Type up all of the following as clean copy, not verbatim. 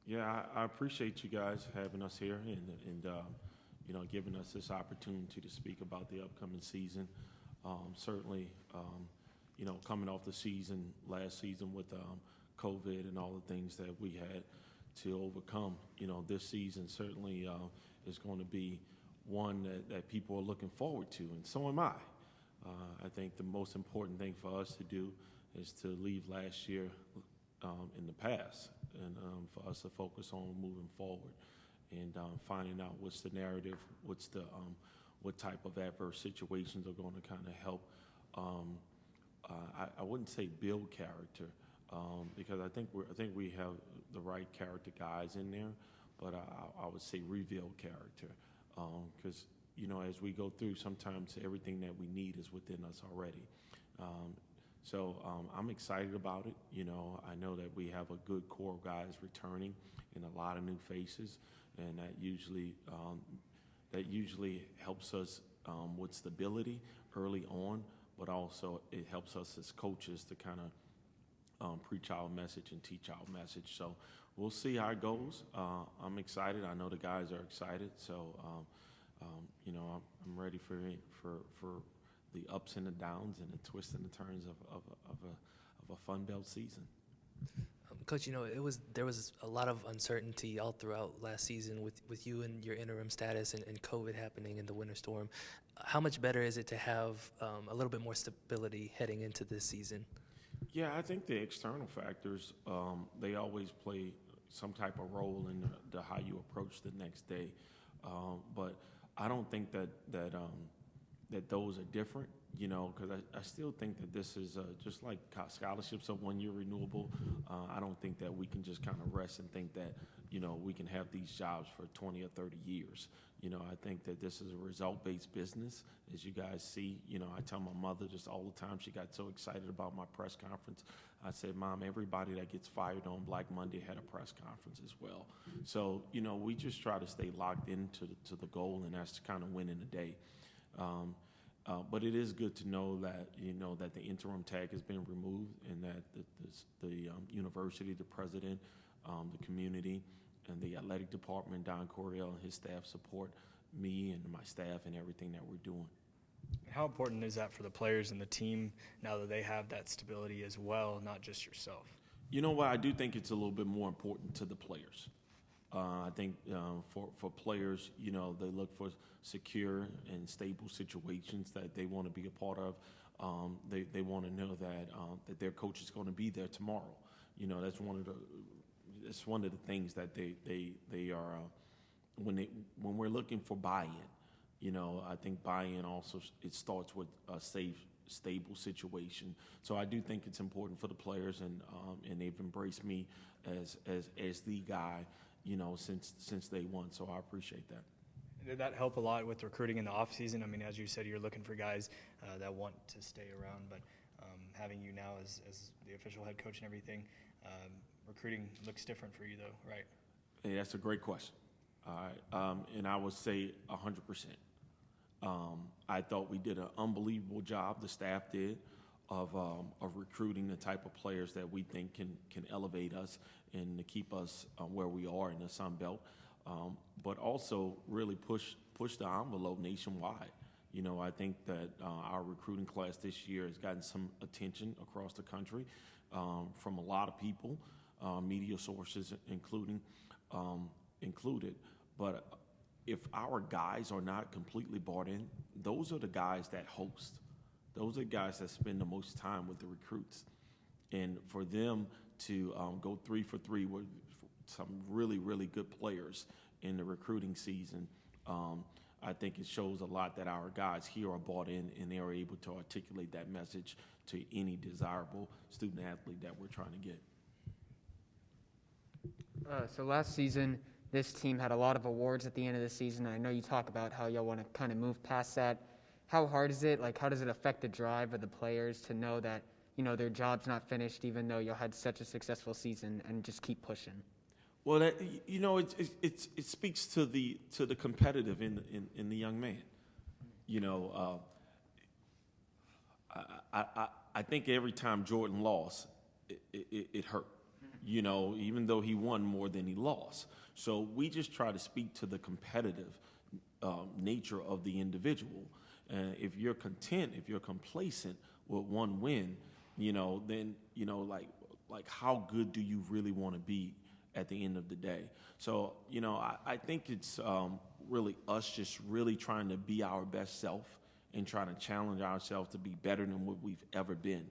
Yeah, I appreciate you guys having us here and giving us this opportunity to speak about the upcoming season. Certainly, coming off the season last season with COVID and all the things that we had to overcome, this season certainly is going to be one that people are looking forward to, and so am I. I think the most important thing for us to do is to leave last year in the past and for us to focus on moving forward and finding out what's the narrative, what type of adverse situations are going to kind of help. I wouldn't say build character because I think we have the right character guys in there, but I would say reveal character because as we go through, sometimes everything that we need is within us already. So I'm excited about it. I know that we have a good core of guys returning and a lot of new faces, and that usually helps us with stability early on, but also it helps us as coaches to kind of preach our message and teach our message. So we'll see how it goes. I'm excited. I know the guys are excited. So I'm ready for the ups and the downs and the twists and the turns of a Fun Belt season. Coach, there was a lot of uncertainty all throughout last season with you and your interim status and COVID happening in the winter storm. How much better is it to have a little bit more stability heading into this season? Yeah, I think the external factors, they always play some type of role in the how you approach the next day. But I don't think that those are different, because I still think that this is just like scholarships are 1 year renewable. I don't think that we can just kind of rest and think that, we can have these jobs for 20 or 30 years. I think that this is a result-based business, as you guys see. I tell my mother just all the time, she got so excited about my press conference. I said, Mom, everybody that gets fired on Black Monday had a press conference as well. So, we just try to stay locked into the goal, and that's kind of winning the day. But it is good to know that that the interim tag has been removed, and that the university, the president, the community, and the athletic department, Don Coryell and his staff support me and my staff and everything that we're doing. How important is that for the players and the team now that they have that stability as well, not just yourself? You know what? I do think it's a little bit more important to the players. I think for players, they look for secure and stable situations that they want to be a part of. They want to know that their coach is going to be there tomorrow. That's one of the things that they are when we're looking for buy-in. I think buy-in also it starts with a safe, stable situation. So I do think it's important for the players, and they've embraced me as the guy. Since day one, so I appreciate that. Did that help a lot with recruiting in the offseason? I mean, as you said, you're looking for guys that want to stay around, but having you now as the official head coach and everything, recruiting looks different for you, though, right? Hey, that's a great question. All right, and I would say 100%. I thought we did an unbelievable job, the staff did, of recruiting the type of players that we think can elevate us and to keep us where we are in the Sun Belt, but also really push the envelope nationwide. I think that our recruiting class this year has gotten some attention across the country from a lot of people, media sources included. But if our guys are not completely bought in, those are the guys that host. Those are the guys that spend the most time with the recruits. And for them to go 3 for 3 with some really, really good players in the recruiting season, I think it shows a lot that our guys here are bought in and they are able to articulate that message to any desirable student athlete that we're trying to get. So last season, this team had a lot of awards at the end of the season. I know you talk about how y'all want to kind of move past that. How hard is it? How does it affect the drive of the players to know that, their job's not finished even though y'all had such a successful season, and just keep pushing? Well, it speaks to the competitive in the young man. I think every time Jordan lost, it hurt. even though he won more than he lost. So we just try to speak to the competitive nature of the individual. If you're content, if you're complacent with one win, then, like how good do you really want to be at the end of the day? So, I think it's really us just really trying to be our best self and trying to challenge ourselves to be better than what we've ever been.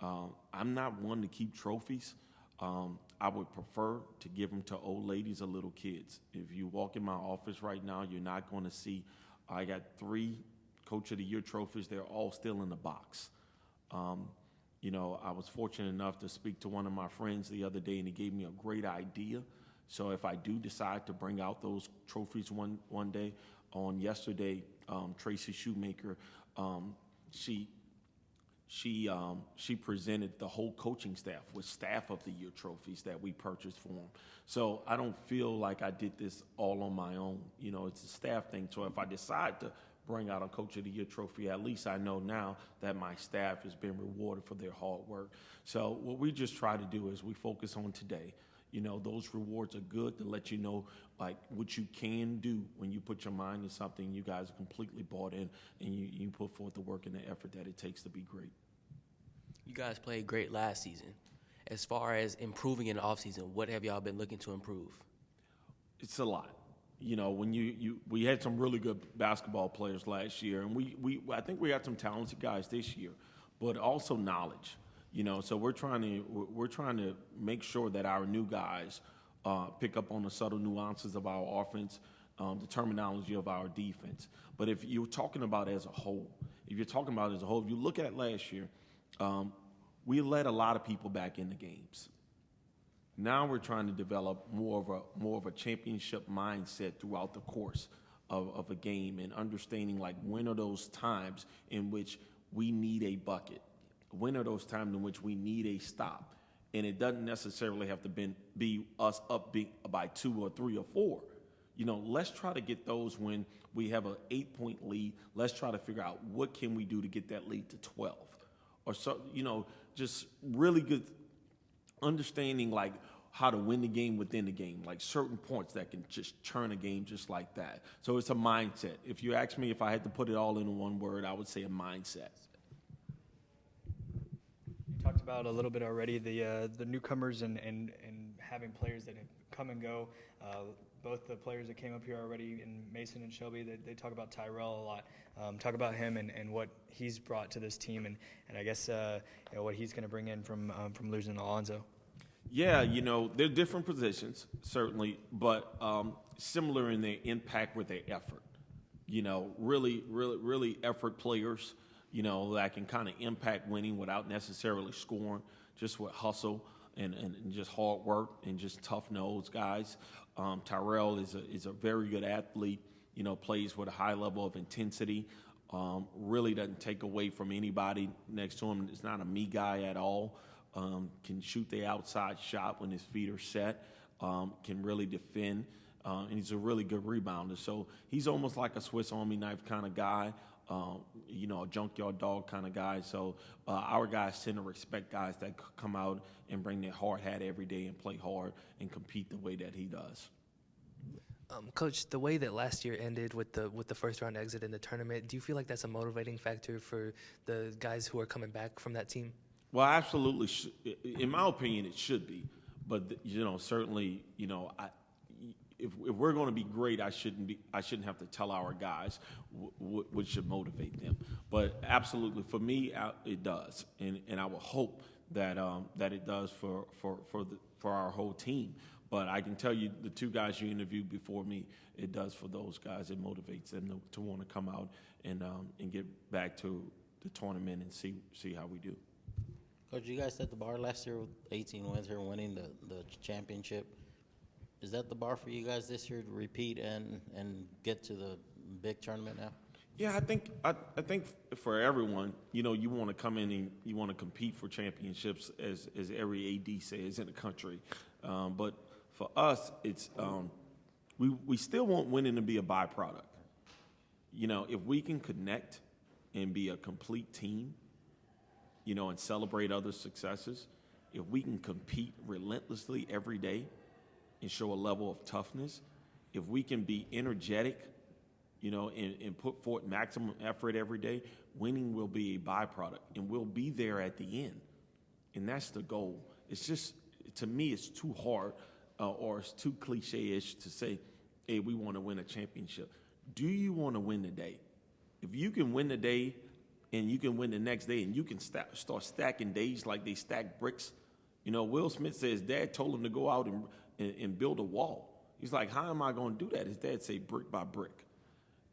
I'm not one to keep trophies. I would prefer to give them to old ladies or little kids. If you walk in my office right now, you're not going to see, I got 3 Coach of the Year trophies. They're all still in the box. I was fortunate enough to speak to one of my friends the other day, and he gave me a great idea. So if I do decide to bring out those trophies one day, on yesterday, Tracy Shoemaker, she presented the whole coaching staff with Staff of the Year trophies that we purchased for them. So I don't feel like I did this all on my own. It's a staff thing. So if I decide to bring out a Coach of the Year trophy, at least I know now that my staff has been rewarded for their hard work. So what we just try to do is we focus on today. Those rewards are good to let you know, like, what you can do when you put your mind to something. You guys are completely bought in, and you put forth the work and the effort that it takes to be great. You guys played great last season. As far as improving in the offseason, what have y'all been looking to improve? It's a lot. When we had some really good basketball players last year, and I think we got some talented guys this year, but also knowledge. So we're trying to make sure that our new guys pick up on the subtle nuances of our offense, the terminology of our defense. But if you're talking about as a whole, if you look at last year, we let a lot of people back in the games. Now we're trying to develop more of a championship mindset throughout the course of a game, and understanding, like, when are those times in which we need a bucket? When are those times in which we need a stop? And it doesn't necessarily have to be us up by 2 or 3 or 4. Let's try to get those when we have an 8-point lead. Let's try to figure out what can we do to get that lead to 12. Or so, just really good understanding, like, how to win the game within the game, like certain points that can just turn a game just like that. So it's a mindset. If you ask me if I had to put it all in one word, I would say a mindset. You talked about a little bit already the newcomers and having players that have come and go. Both the players that came up here already, in Mason and Shelby, they talk about Tyrell a lot. Talk about him and what he's brought to this team, and I guess what he's going to bring in from losing Alonzo. Yeah, they're different positions, certainly, but similar in their impact with their effort. Really effort players, that can kind of impact winning without necessarily scoring, just with hustle and just hard work and just tough-nosed guys. Tyrell is a very good athlete, plays with a high level of intensity, really doesn't take away from anybody next to him. It's not a me guy at all. Can shoot the outside shot when his feet are set, can really defend, and he's a really good rebounder. So he's almost like a Swiss Army knife kind of guy, a junkyard dog kind of guy. So our guys tend to respect guys that come out and bring their hard hat every day and play hard and compete the way that he does. Coach, the way that last year ended with the first round exit in the tournament, do you feel like that's a motivating factor for the guys who are coming back from that team? Well, absolutely. In my opinion, it should be. But certainly, if we're going to be great, I shouldn't have to tell our guys what should motivate them. But absolutely, for me, it does, and I will hope that it does for our whole team. But I can tell you, the 2 guys you interviewed before me, it does for those guys. It motivates them to want to come out and get back to the tournament and see how we do. Coach, you guys set the bar last year with 18 wins here, winning the championship. Is that the bar for you guys this year to repeat and get to the big tournament now? Yeah, I think for everyone, you want to come in and you want to compete for championships, as every AD says in the country. But for us, it's we still want winning to be a byproduct. If we can connect and be a complete team, and celebrate other successes, if we can compete relentlessly every day and show a level of toughness, if we can be energetic, and put forth maximum effort every day, winning will be a byproduct, and we'll be there at the end. And that's the goal. It's just, to me, it's too hard or it's too cliche-ish to say, hey, we want to win a championship. Do you want to win the day? If you can win the day and you can win the next day and you can start stacking days like they stack bricks, Will Smith said his dad told him to go out and build a wall. He's like, how am I going to do that? His dad say brick by brick.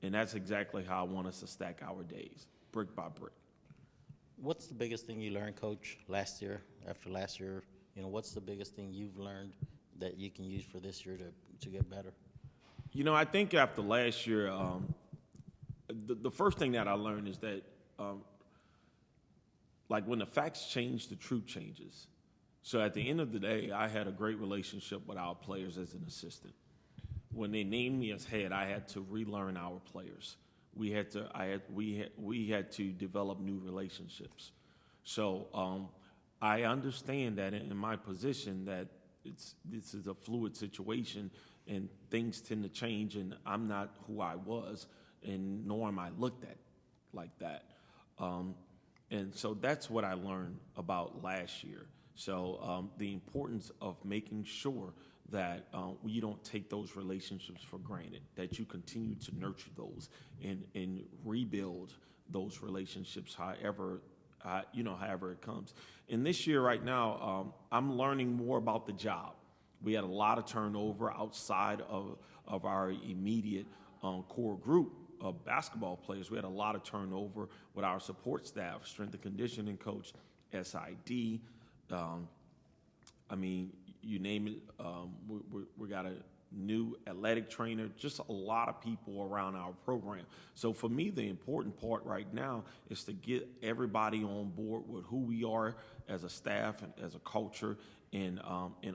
And that's exactly how I want us to stack our days, brick by brick. What's the biggest thing you learned, Coach, after last year? What's the biggest thing you've learned that you can use for this year to get better? I think after last year, the first thing that I learned is that, like when the facts change, the truth changes. So at the end of the day, I had a great relationship with our players as an assistant. When they named me as head, I had to relearn our players. We had to develop new relationships. So I understand that in my position that this is a fluid situation and things tend to change, and I'm not who I was, and nor am I looked at like that. And so that's what I learned about last year. So the importance of making sure that you don't take those relationships for granted, that you continue to nurture those and rebuild those relationships however it comes. And this year right now, I'm learning more about the job. We had a lot of turnover outside of our immediate core group of basketball players. We had a lot of turnover with our support staff, strength and conditioning coach, SID. You name it. We got a new athletic trainer, just a lot of people around our program. So for me, the important part right now is to get everybody on board with who we are as a staff and as a culture, and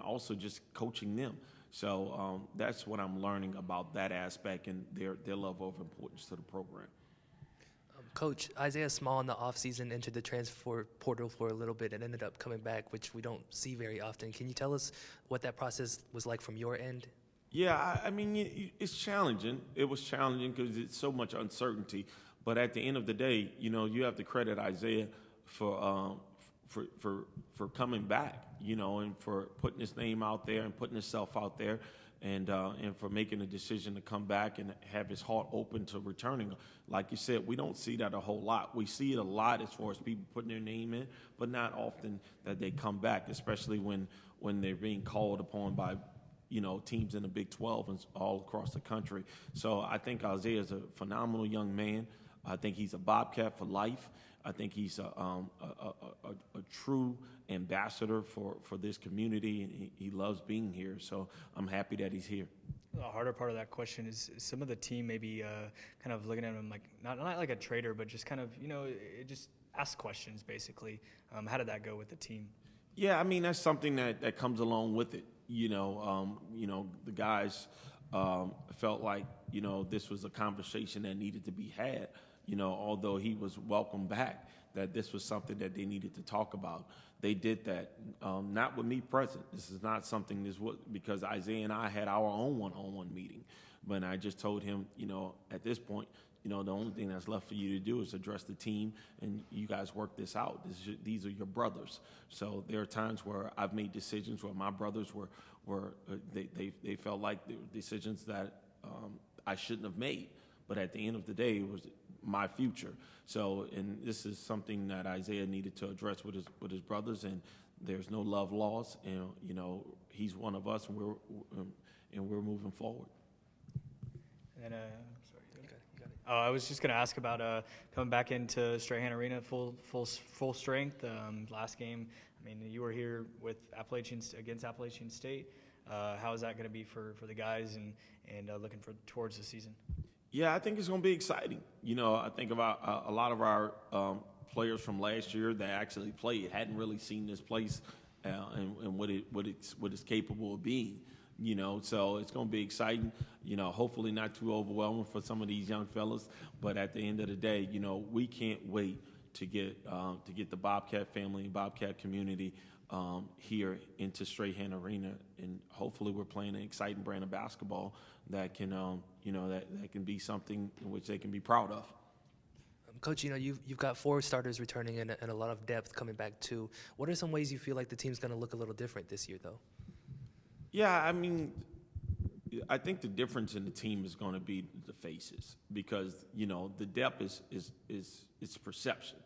also just coaching them. So that's what I'm learning about that aspect and their level of importance to the program. Coach, Isaiah Small in the offseason entered the transfer portal for a little bit and ended up coming back, which we don't see very often. Can you tell us what that process was like from your end? Yeah, it's challenging. It was challenging because it's so much uncertainty. But at the end of the day, you have to credit Isaiah for coming back, and for putting his name out there and putting himself out there, and for making a decision to come back and have his heart open to returning. Like you said, we don't see that a whole lot. We see it a lot as far as people putting their name in, but not often that they come back, especially when they're being called upon by teams in the Big 12 and all across the country. So I think Isaiah is a phenomenal young man. I think he's a Bobcat for life. I think he's a true ambassador for this community, and he loves being here. So I'm happy that he's here. The harder part of that question is some of the team maybe kind of looking at him like not like a traitor, but just kind of it just ask questions basically. How did that go with the team? Yeah, that's something that comes along with it. The guys felt like this was a conversation that needed to be had. Although he was welcome back, that this was something that they needed to talk about. They did that, not with me present. This is not something because Isaiah and I had our own one-on-one meeting. But I just told him, at this point, the only thing that's left for you to do is address the team, and you guys work this out. These are your brothers. So there are times where I've made decisions where my brothers they felt like they were decisions that I shouldn't have made. But at the end of the day, it was my future. So, and this is something that Isaiah needed to address with his brothers, and there's no love lost. And he's one of us, and we're moving forward. And sorry, you got it. I was just going to ask about coming back into Strahan Arena full strength. Last game, you were here with against Appalachian State. How is that going to be for the guys and looking towards the season? Yeah, I think it's going to be exciting. I think about a lot of our players from last year that actually played hadn't really seen this place and what it's capable of being. So it's going to be exciting. Hopefully not too overwhelming for some of these young fellas. But at the end of the day, we can't wait to get the Bobcat family and Bobcat community here into Strahan Arena, and hopefully we're playing an exciting brand of basketball that can, that can be something in which they can be proud of. Coach, you've got 4 starters returning and a lot of depth coming back too. What are some ways you feel like the team's going to look a little different this year, though? Yeah, I mean, I think the difference in the team is going to be the faces, because the depth is perception.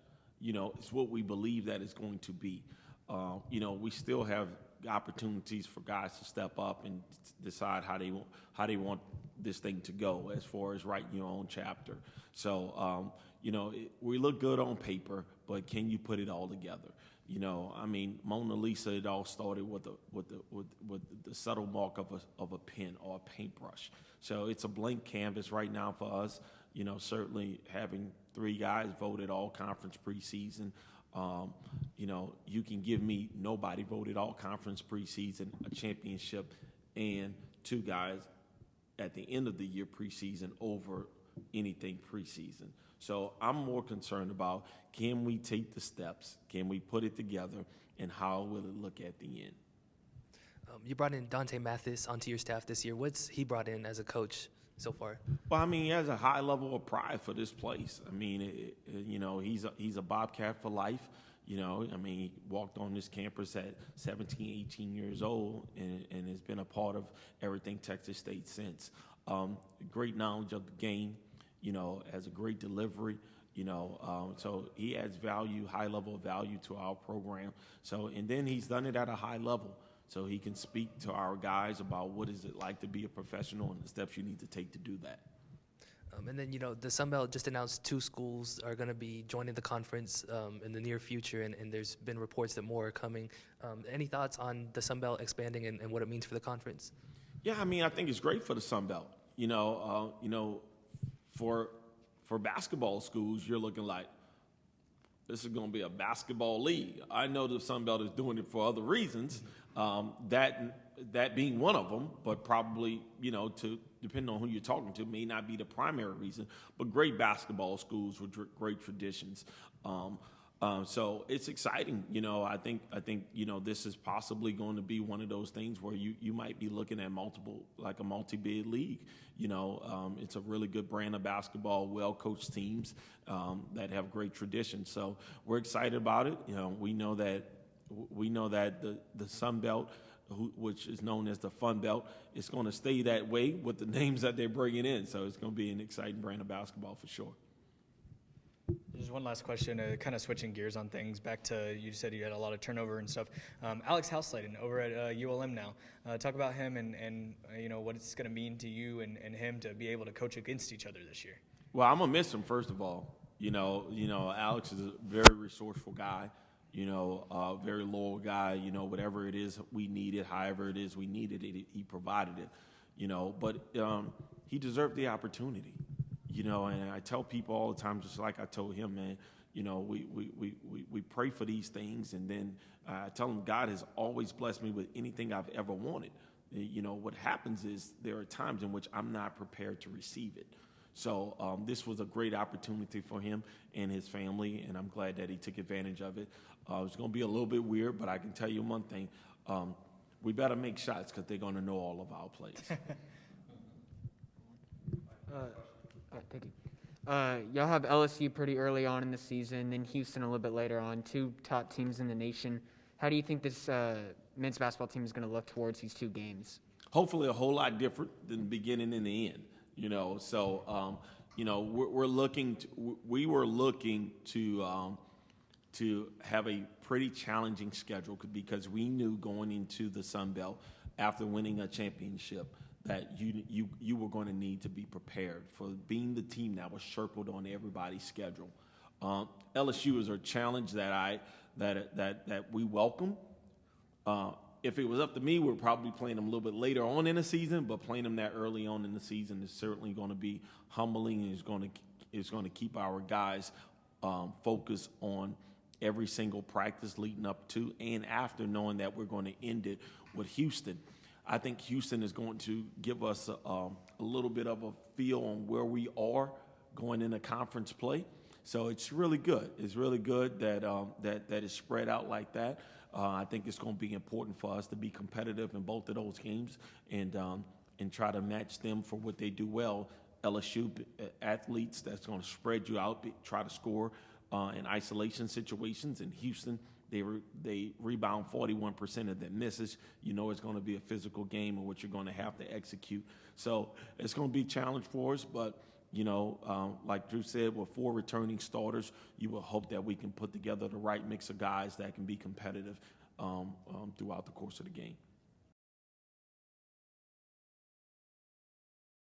It's what we believe that it's going to be. We still have opportunities for guys to step up and decide how they want this thing to go as far as writing your own chapter. So we look good on paper, but can you put it all together? Mona Lisa, it all started with the subtle mark of a pen or a paintbrush. So it's a blank canvas right now for us. Certainly having 3 guys voted all conference preseason. You can give me nobody voted all conference preseason, a championship, and 2 guys at the end of the year preseason over anything preseason. So I'm more concerned about, can we take the steps, can we put it together, and how will it look at the end? You brought in Dante Mathes onto your staff this year. What's he brought in as a coach so far? Well, he has a high level of pride for this place. He's a Bobcat for life. He walked on this campus at 17, 18 years old and has been a part of everything Texas State since. Great knowledge of the game, has a great delivery, so he adds value, high level of value to our program. So, and then he's done it at a high level. So he can speak to our guys about what is it like to be a professional and the steps you need to take to do that. And then, the Sun Belt just announced 2 schools are going to be joining the conference in the near future, and there's been reports that more are coming. Any thoughts on the Sun Belt expanding and what it means for the conference? Yeah, I think it's great for the Sun Belt. For basketball schools, you're looking like, this is going to be a basketball league. I know the Sun Belt is doing it for other reasons, that being one of them, but probably, depending on who you're talking to, may not be the primary reason, but great basketball schools with great traditions. So it's exciting. I think this is possibly going to be one of those things where you might be looking at like a multi-bid league. It's a really good brand of basketball, well-coached teams that have great traditions. So we're excited about it. We know that the Sun Belt, which is known as the Fun Belt, is going to stay that way with the names that they're bringing in. So it's going to be an exciting brand of basketball for sure. Just one last question, kind of switching gears on things. Back to, you said you had a lot of turnover and stuff. Alex Housel over at ULM now. Talk about him and what it's going to mean to you and him to be able to coach against each other this year. Well, I'm going to miss him, first of all. Alex is a very resourceful guy, very loyal guy. Whatever it is we needed, however it is we needed it, he provided it, But he deserved the opportunity. And I tell people all the time, just like I told him, man, we pray for these things, and then I tell him God has always blessed me with anything I've ever wanted. What happens is there are times in which I'm not prepared to receive it. So this was a great opportunity for him and his family, and I'm glad that he took advantage of it. It's going to be a little bit weird, but I can tell you one thing. We better make shots because they're going to know all of our plays. Thank you. Y'all have LSU pretty early on in the season, then Houston a little bit later on, 2 top teams in the nation. How do you think this men's basketball team is going to look towards these 2 games? Hopefully a whole lot different than the beginning and the end. So we were looking to have a pretty challenging schedule because we knew going into the Sun Belt after winning a championship that you were going to need to be prepared for being the team that was circled on everybody's schedule. LSU is a challenge that we welcome. If it was up to me, we're probably playing them a little bit later on in the season, but playing them that early on in the season is certainly going to be humbling and is going to keep our guys focused on every single practice leading up to and after, knowing that we're going to end it with Houston. I think Houston is going to give us a little bit of a feel on where we are going into conference play. So it's really good. It's really good that it's spread out like that. I think it's going to be important for us to be competitive in both of those games and try to match them for what they do well. LSU athletes that's going to spread you out, try to score in isolation situations. In Houston, they rebound 41% of their misses. You know it's going to be a physical game in which you're going to have to execute. So it's going to be a challenge for us, but like Drew said, with 4 returning starters, you will hope that we can put together the right mix of guys that can be competitive throughout the course of the game.